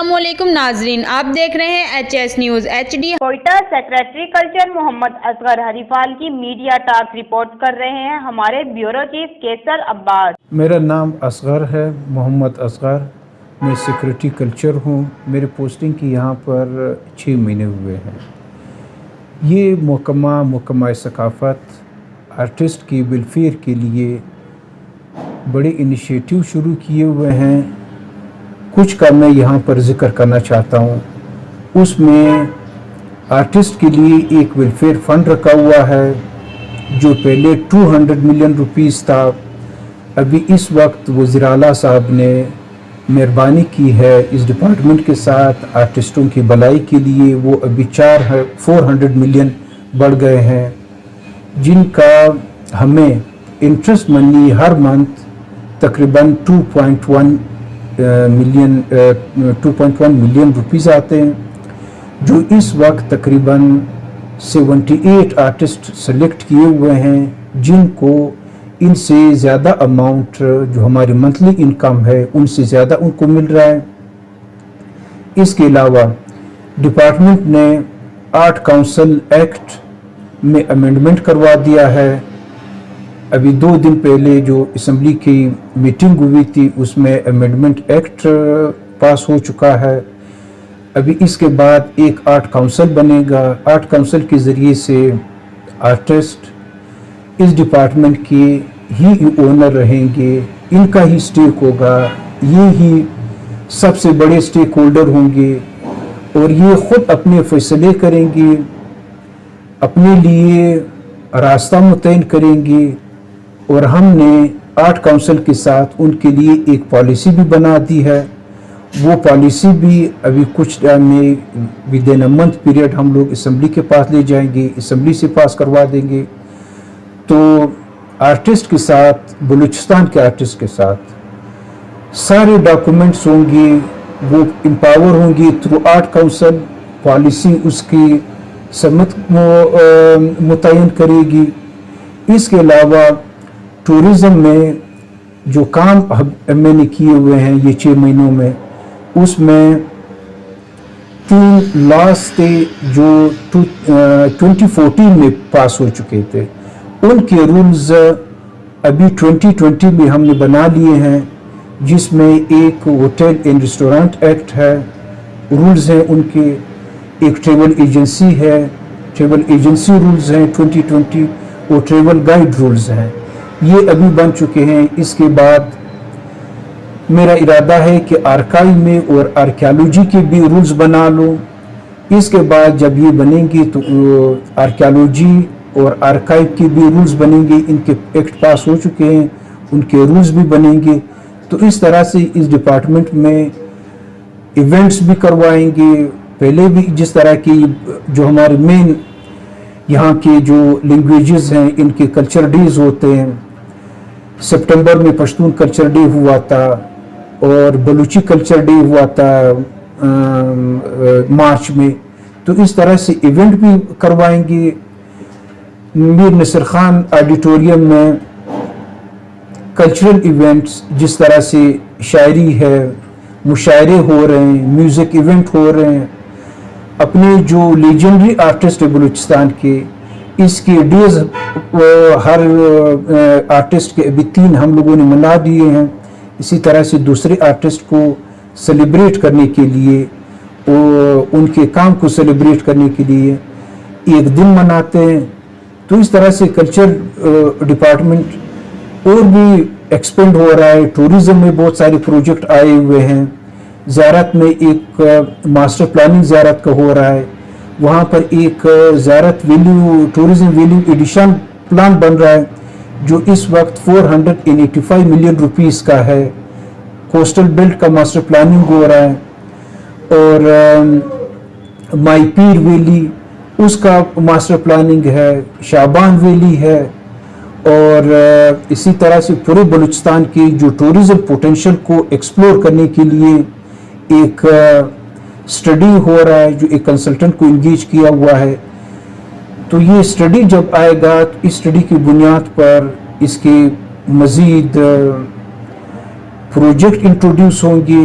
السلام علیکم ناظرین، آپ دیکھ رہے ہیں HS news HD۔ Quetta secretary culture Muhammad Asghar ہریفال کی میڈیا ٹاک رپورٹ کر رہے ہیں ہمارے بیورو چیف کیسر عباس۔ میرا نام اصغر ہے، محمد اصغر۔ میں سیکریٹری کلچر ہوں۔ میری پوسٹنگ کی یہاں پر 6 مہینے ہوئے ہیں۔ یہ محکمہ ثقافت آرٹسٹ کی ویلفیئر کے لیے بڑے انیشیٹو شروع کیے ہوئے ہیں۔ کچھ کا میں یہاں پر ذکر کرنا چاہتا ہوں۔ اس میں آرٹسٹ کے لیے ایک ویلفیئر فنڈ رکھا ہوا ہے جو پہلے 200 ملین روپیز تھا۔ ابھی اس وقت وزیر اعلیٰ صاحب نے مہربانی کی ہے اس ڈپارٹمنٹ کے ساتھ آرٹسٹوں کی بھلائی کے لیے، وہ ابھی 400 ملین بڑھ گئے ہیں، جن کا ہمیں انٹرسٹ منی ہر منتھ تقریباً 2.1 ملین روپیز آتے ہیں، جو اس وقت تقریباً 78 آرٹسٹ سلیکٹ کیے ہوئے ہیں، جن کو ان سے زیادہ اماؤنٹ جو ہماری منتھلی انکم ہے ان سے زیادہ ان کو مل رہا ہے۔ اس کے علاوہ ڈپارٹمنٹ نے آرٹ کونسل ایکٹ میں امینڈمنٹ کروا دیا ہے۔ ابھی 2 دن پہلے جو اسمبلی کی میٹنگ ہوئی تھی اس میں امینڈمنٹ ایکٹ پاس ہو چکا ہے۔ ابھی اس کے بعد ایک آرٹ کونسل بنے گا۔ آرٹ کونسل کے ذریعے سے آرٹسٹ اس ڈپارٹمنٹ کے ہی اونر رہیں گے، ان کا ہی سٹیک ہوگا، یہ ہی سب سے بڑے سٹیک ہولڈر ہوں گے اور یہ خود اپنے فیصلے کریں گے، اپنے لیے راستہ متعین کریں گے، اور ہم نے آرٹ کونسل کے ساتھ ان کے لیے ایک پالیسی بھی بنا دی ہے۔ وہ پالیسی بھی ابھی کچھ ٹائم میں ودن اے منتھ پیریڈ ہم لوگ اسمبلی کے پاس لے جائیں گے، اسمبلی سے پاس کروا دیں گے۔ تو آرٹسٹ کے ساتھ، بلوچستان کے آرٹسٹ کے ساتھ سارے ڈاکومنٹس ہوں گے، وہ امپاور ہوں گے تھرو آرٹ کونسل، پالیسی اس کی سمت متعین کرے گی۔ اس کے علاوہ ٹورزم میں جو کام میں نے کیے ہوئے ہیں یہ 6 مہینوں میں، اس میں 3 لاز تھے جو 2014 میں پاس ہو چکے تھے، ان کے رولز ابھی 2020 میں ہم نے بنا لیے ہیں، جس میں ایک ہوٹل اینڈ ریسٹورانٹ ایکٹ ہے، رولز ہیں ان کے، ایک ٹریول ایجنسی ہے، ٹریول ایجنسی رولز ہیں 2020، اور ٹریول گائیڈ رولز ہیں، یہ ابھی بن چکے ہیں۔ اس کے بعد میرا ارادہ ہے کہ آرکائیو میں اور آرکیالوجی کے بھی رولز بنا لوں۔ اس کے بعد جب یہ بنیں گے تو آرکیالوجی اور آرکائیو کے بھی رولز بنیں گے، ان کے ایکٹ پاس ہو چکے ہیں، ان کے رولز بھی بنیں گے۔ تو اس طرح سے اس ڈپارٹمنٹ میں ایونٹس بھی کروائیں گے، پہلے بھی جس طرح کی جو ہمارے مین یہاں کے جو لینگویجز ہیں ان کے کلچر ڈیز ہوتے ہیں۔ سپٹمبر میں پشتون کلچر ڈے ہوا تھا اور بلوچی کلچر ڈے ہوا تھا مارچ میں، تو اس طرح سے ایونٹ بھی کروائیں گے۔ میر نصر خان آڈیٹوریم میں کلچرل ایونٹس جس طرح سے شاعری ہے، مشاعرے ہو رہے ہیں، میوزک ایونٹ ہو رہے ہیں، اپنے جو لیجنڈری آرٹسٹ ہے بلوچستان کے، اس کے ڈیز ہر آرٹسٹ کے ابھی 3 ہم لوگوں نے منا دیے ہیں۔ اسی طرح سے دوسرے آرٹسٹ کو سیلیبریٹ کرنے کے لیے، ان کے کام کو سیلیبریٹ کرنے کے لیے ایک دن مناتے ہیں۔ تو اس طرح سے کلچر ڈپارٹمنٹ اور بھی ایکسپینڈ ہو رہا ہے۔ ٹورزم میں بہت سارے پروجیکٹ آئے ہوئے ہیں۔ زیارت میں ایک ماسٹر پلاننگ زیارت کا ہو رہا ہے، وہاں پر ایک Ziarat value tourism value addition plan بن رہا ہے جو اس وقت 485 ملین روپیز کا ہے۔ کوسٹل بیلٹ کا ماسٹر پلاننگ ہو رہا ہے، اور مائی پیر ویلی اس کا ماسٹر پلاننگ ہے، شعبان ویلی ہے، اور اسی طرح سے پورے بلوچستان کی جو ٹورزم پوٹینشل کو ایکسپلور کرنے کے لیے ایک اسٹڈی ہو رہا ہے جو ایک کنسلٹنٹ کو انگیج کیا ہوا ہے۔ تو یہ اسٹڈی جب آئے گا تو اس اسٹڈی کی بنیاد پر اس کے مزید پروجیکٹ انٹروڈیوس ہوں گے،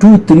2-3